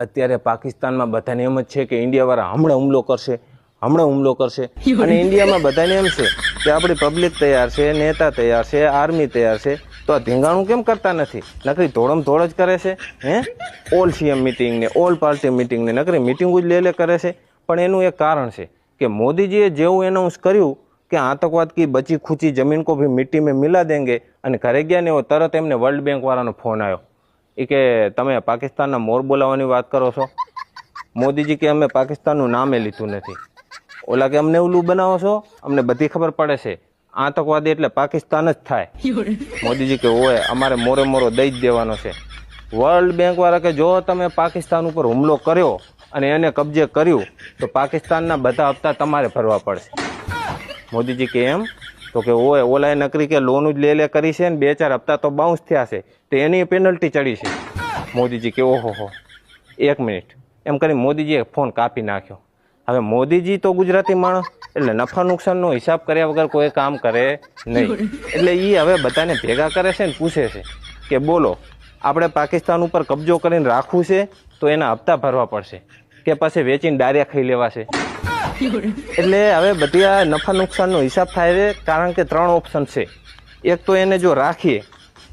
અત્યારે પાકિસ્તાનમાં બધાને એમ જ છે કે ઇન્ડિયાવાળા હમણાં હુમલો કરશે અને ઇન્ડિયામાં બધાને એમ છે કે આપણી પબ્લિક તૈયાર છે, નેતા તૈયાર છે, આર્મી તૈયાર છે, તો આ ધીંગાણું કેમ કરતા નથી? નકરી ધોળમ ધોળ જ કરે છે. ઓલ સીએમ મિટિંગ ને ઓલ પાર્ટી મિટિંગ ને નકરી મિટિંગો જ લે કરે છે. પણ એનું એક કારણ છે કે મોદીજીએ જેવું એનાઉન્સ કર્યું કે આતંકવાદ કી બચી ખુચી જમીન કો ભી મિટ્ટી મેં મિલા દેંગે, અને ઘરે ગયા ને એવો તરત એમને વર્લ્ડ બેંક વાળાનો ફોન આવ્યો એ કે તમે પાકિસ્તાનના મોર બોલાવવાની વાત કરો છો. મોદીજી કે અમે પાકિસ્તાનનું નામે લીધું નથી. ઓલા કે અમને ઓલું બનાવો છો, અમને બધી ખબર પડે છે, આતંકવાદી એટલે પાકિસ્તાન જ થાય. મોદીજી કે ઓય અમારે મોરે મોરો દઈ જ દેવાનો છે. વર્લ્ડ બેંક વાળા કે જો તમે પાકિસ્તાન ઉપર હુમલો કર્યો અને એને કબજે કર્યું તો પાકિસ્તાનના બધા હપ્તા તમારે ભરવા પડશે. મોદીજી કે એમ? તો કે ઓય ઓલાએ નકરી કે લોન જ લે કરી છે ને 2-4 હપ્તા તો બાઉન્સ થયા છે, તો એની પેનલ્ટી ચડી છે. મોદીજી કે ઓહો 1 મિનિટ એમ કરી મોદીજીએ ફોન કાપી નાખ્યો. હવે મોદીજી તો ગુજરાતી માણસ એટલે નફા નુકસાનનો હિસાબ કર્યા વગર કોઈ કામ કરે નહીં. એટલે એ હવે બધાને ભેગા કરે છે ને પૂછે છે કે બોલો આપણે પાકિસ્તાન ઉપર કબજો કરીને રાખવું છે તો એના હપ્તા ભરવા પડશે કે પછી વેચીને ડારિયા ખાઈ લેવા છે. એટલે હવે બધી આ નફા નુકસાનનો હિસાબ થાય છે, કારણ કે 3 ઓપ્શન છે. એક તો એને જો રાખીએ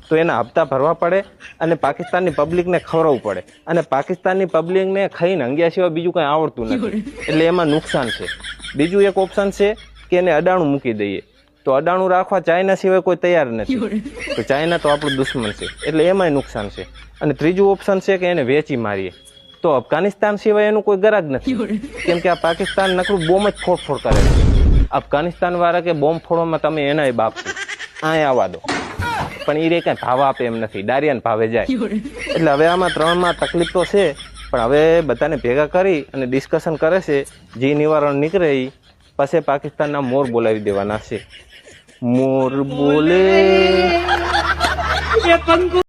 તો એના હપ્તા ભરવા પડે અને પાકિસ્તાનની પબ્લિકને ખવડાવવું પડે, અને પાકિસ્તાનની પબ્લિકને ખાઈને હંગ્યા સિવાય બીજું કંઈ આવડતું નથી, એટલે એમાં નુકસાન છે. બીજું એક ઓપ્શન છે કે એને અડાણું મૂકી દઈએ, તો અડાણું રાખવા ચાઇના સિવાય કોઈ તૈયાર નથી, તો ચાઇના તો આપણું દુશ્મન છે, એટલે એમાંય નુકસાન છે. અને ત્રીજું ઓપ્શન છે કે એને વેચી મારીએ, તો અફઘાનિસ્તાન સિવાય એનું કોઈ ગરાગ નથી, કેમ કે આ પાકિસ્તાન નકરું બોમ્બ જ ફોડ કરે છે. અફઘાનિસ્તાન વાળા કે બોમ્બ ફોડવામાં તમે એનાય બાપ છો, આ આવવા દો, પણ એ રે કઈ ભાવ આપે એમ નથી, ડારિયાને ભાવે જાય. એટલે હવે આમાં 3માં તકલીફ તો છે, પણ હવે બધાને ભેગા કરી અને ડિસ્કશન કરે છે, જે નિવારણ નીકળે એ પછી પાકિસ્તાનના મોર બોલાવી દેવાના છે. મોર બોલે